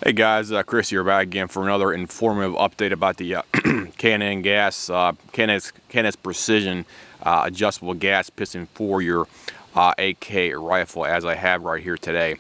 Hey guys, Chris here back again for another informative update about the Can-Am gas, Can-Am Precision adjustable gas piston for your AK rifle, as I have right here today.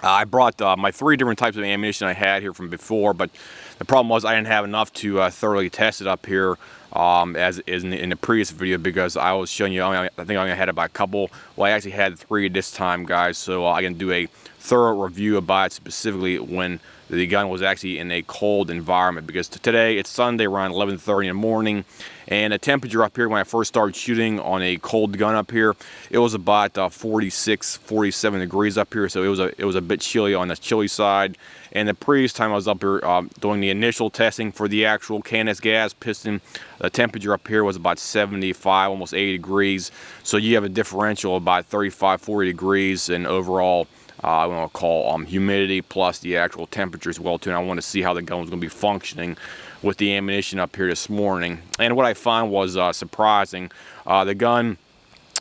I brought my 3 different types of ammunition I had here from before, but the problem was I didn't have enough to thoroughly test it up here as is in the previous video, because I was showing you, I think I only had about a couple. Well, I actually had 3 this time, guys, so I can do a thorough review about it, specifically when the gun was actually in a cold environment, because today it's Sunday around 11:30 in the morning, and the temperature up here when I first started shooting on a cold gun up here, it was about 46, 47 degrees up here, so it was a bit chilly on the chilly side. And the previous time I was up here doing the initial testing for the actual Can-Am gas piston, the temperature up here was about 75, almost 80 degrees, so you have a differential about 35, 40 degrees in overall I want to call humidity plus the actual temperature as well too. And I want to see how the gun was going to be functioning with the ammunition up here this morning. And what I found was surprising. The gun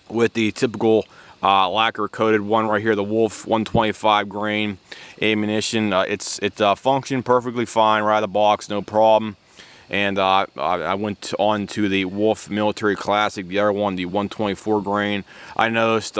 with the typical lacquer coated one right here, the Wolf 125 grain ammunition, it functioned perfectly fine right out of the box, no problem. And I went on to the Wolf Military Classic, the other one, the 124 grain. I noticed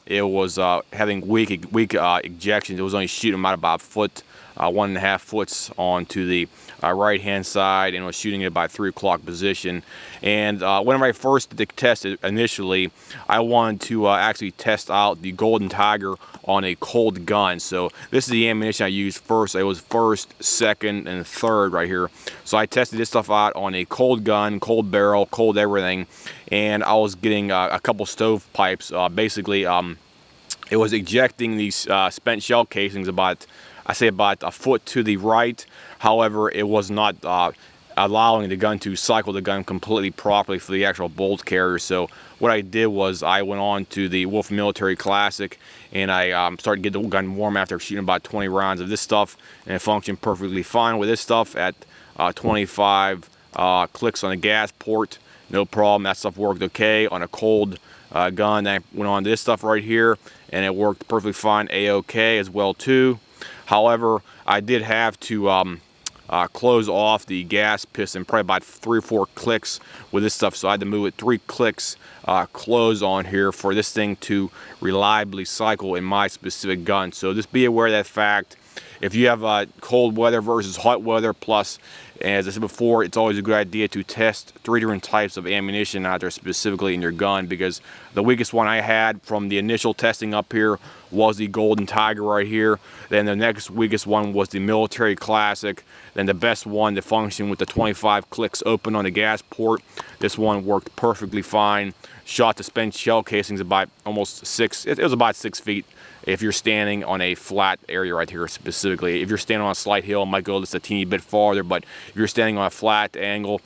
it was having weak ejections. It was only shooting about a foot, 1.5 foot onto the right hand side, and was shooting it by 3 o'clock position. And whenever I first did test it initially, I wanted to actually test out the Golden Tiger on a cold gun. So this is the ammunition I used first. It was first, second, and third right here. So I tested this stuff out on a cold gun, cold barrel, cold everything, and I was getting a couple stovepipes. Basically, it was ejecting these spent shell casings about a foot to the right. However, it was not allowing the gun to cycle the gun completely properly for the actual bolt carrier. So what I did was I went on to the Wolf Military Classic, and I started to get the gun warm after shooting about 20 rounds of this stuff, and it functioned perfectly fine with this stuff at 25 clicks on the gas port. No problem. That stuff worked okay on a cold gun. I went on to this stuff right here, and it worked perfectly fine, a-okay as well too. However, I did have to close off the gas piston probably about 3 or 4 clicks with this stuff, so I had to move it 3 clicks close on here for this thing to reliably cycle in my specific gun. So just be aware of that fact. If you have cold weather versus hot weather, plus, as I said before, it's always a good idea to test 3 different types of ammunition out there specifically in your gun, because the weakest one I had from the initial testing up here was the Golden Tiger right here. Then the next weakest one was the Military Classic. Then the best one to function with the 25 clicks open on the gas port. This one worked perfectly fine. Shot the spent shell casings about almost 6, it was about 6 feet if you're standing on a flat area right here specifically. If you're standing on a slight hill, it might go just a teeny bit farther, but if you're standing on a flat angle,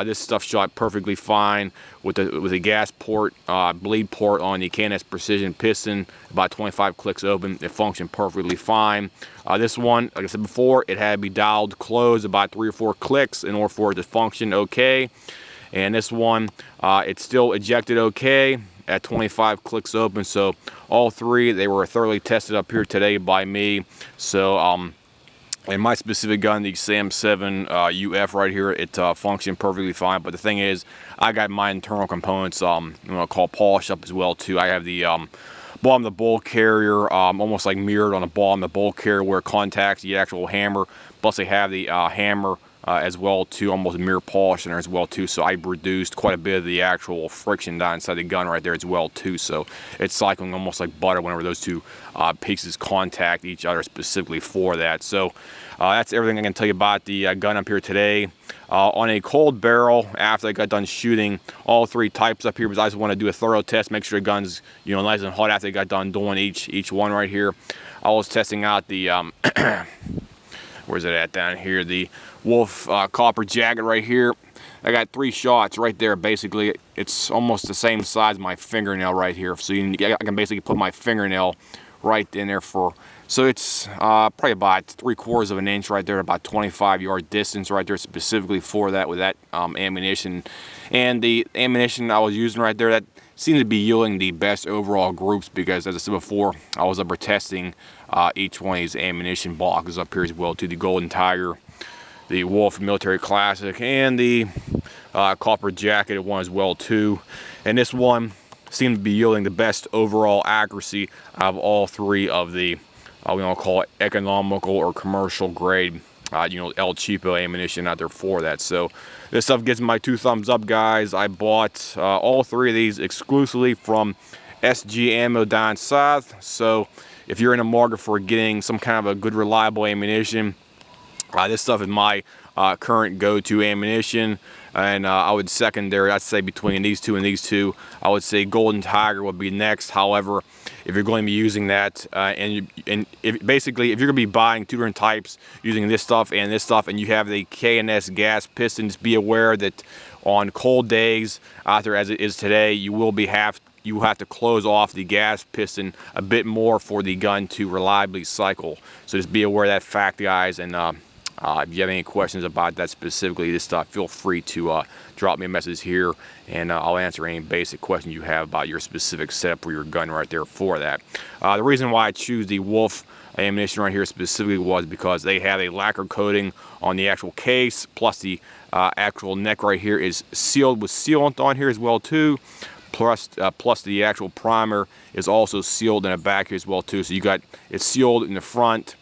this stuff shot perfectly fine with the gas port, bleed port on the Can-Am Precision piston, about 25 clicks open. It functioned perfectly fine. This one, like I said before, it had to be dialed closed about 3 or 4 clicks in order for it to function okay. And this one, it still ejected okay at 25 clicks open. So all 3, they were thoroughly tested up here today by me. So in my specific gun, the Sam 7 UF right here, it functioned perfectly fine. But the thing is, I got my internal components called polished up as well too. I have the bottom of the bolt carrier almost like mirrored on the bottom of the bolt carrier where it contacts the actual hammer. Plus they have the hammer as well too, almost mirror polish in there as well too. So I reduced quite a bit of the actual friction down inside the gun right there as well too. So it's cycling almost like butter whenever those 2 pieces contact each other specifically for that. So that's everything I can tell you about the gun up here today. On a cold barrel, after I got done shooting all 3 types up here, because I just want to do a thorough test, make sure the gun's nice and hot after I got done doing each one right here. I was testing out the where's it at down here, the Wolf copper jacket right here. I got 3 shots right there. Basically, it's almost the same size as my fingernail right here, so I can basically put my fingernail right in there for, so it's probably about 3/4 of an inch right there, about 25-yard distance right there specifically for that with that ammunition. And the ammunition I was using right there, that seem to be yielding the best overall groups because, as I said before, I was up testing each one of these ammunition boxes up here as well, to the Golden Tiger, the Wolf Military Classic, and the Copper Jacketed one as well too. And this one seemed to be yielding the best overall accuracy out of all three of the we don't call it economical or commercial grade you know, El Cheapo ammunition out there for that. So this stuff gets my 2 thumbs up, guys. I bought all 3 of these exclusively from SG Ammo down south. So if you're in the market for getting some kind of a good reliable ammunition, this stuff is my current go-to ammunition. And I would secondary, I'd say between these two and these two, I would say Golden Tiger would be next. However, if you're going to be using that, basically, if you're going to be buying 2 different types, using this stuff, and you have the K&S gas pistons, be aware that on cold days out there as it is today, you will have to close off the gas piston a bit more for the gun to reliably cycle. So just be aware of that fact, guys. And if you have any questions about that specifically, this stuff, feel free to drop me a message here, and I'll answer any basic questions you have about your specific setup for your gun right there for that. The reason why I choose the Wolf ammunition right here specifically was because they have a lacquer coating on the actual case, plus the actual neck right here is sealed with sealant on here as well too. Plus the actual primer is also sealed in the back here as well too. So you got it sealed in the front,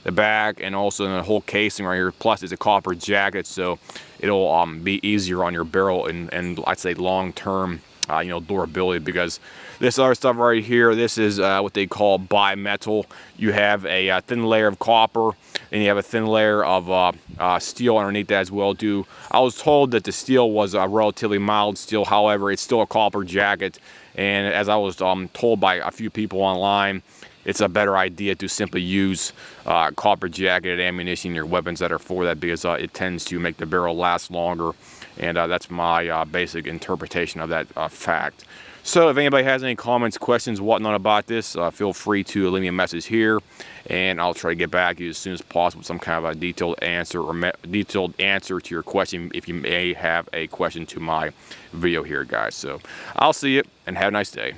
the back, and also in the whole casing right here. Plus it's a copper jacket, so it'll be easier on your barrel and I'd say long-term you know, durability, because this other stuff right here, this is what they call bimetal. You have a thin layer of copper, and you have a thin layer of steel underneath that as well too. I was told that the steel was a relatively mild steel, however it's still a copper jacket, and as I was told by a few people online, it's a better idea to simply use copper jacketed ammunition in your weapons that are for that, because it tends to make the barrel last longer, and that's my basic interpretation of that fact. So if anybody has any comments, questions, whatnot about this, feel free to leave me a message here, and I'll try to get back to you as soon as possible with some kind of a detailed answer to your question, if you may have a question to my video here, guys. So I'll see you, and have a nice day.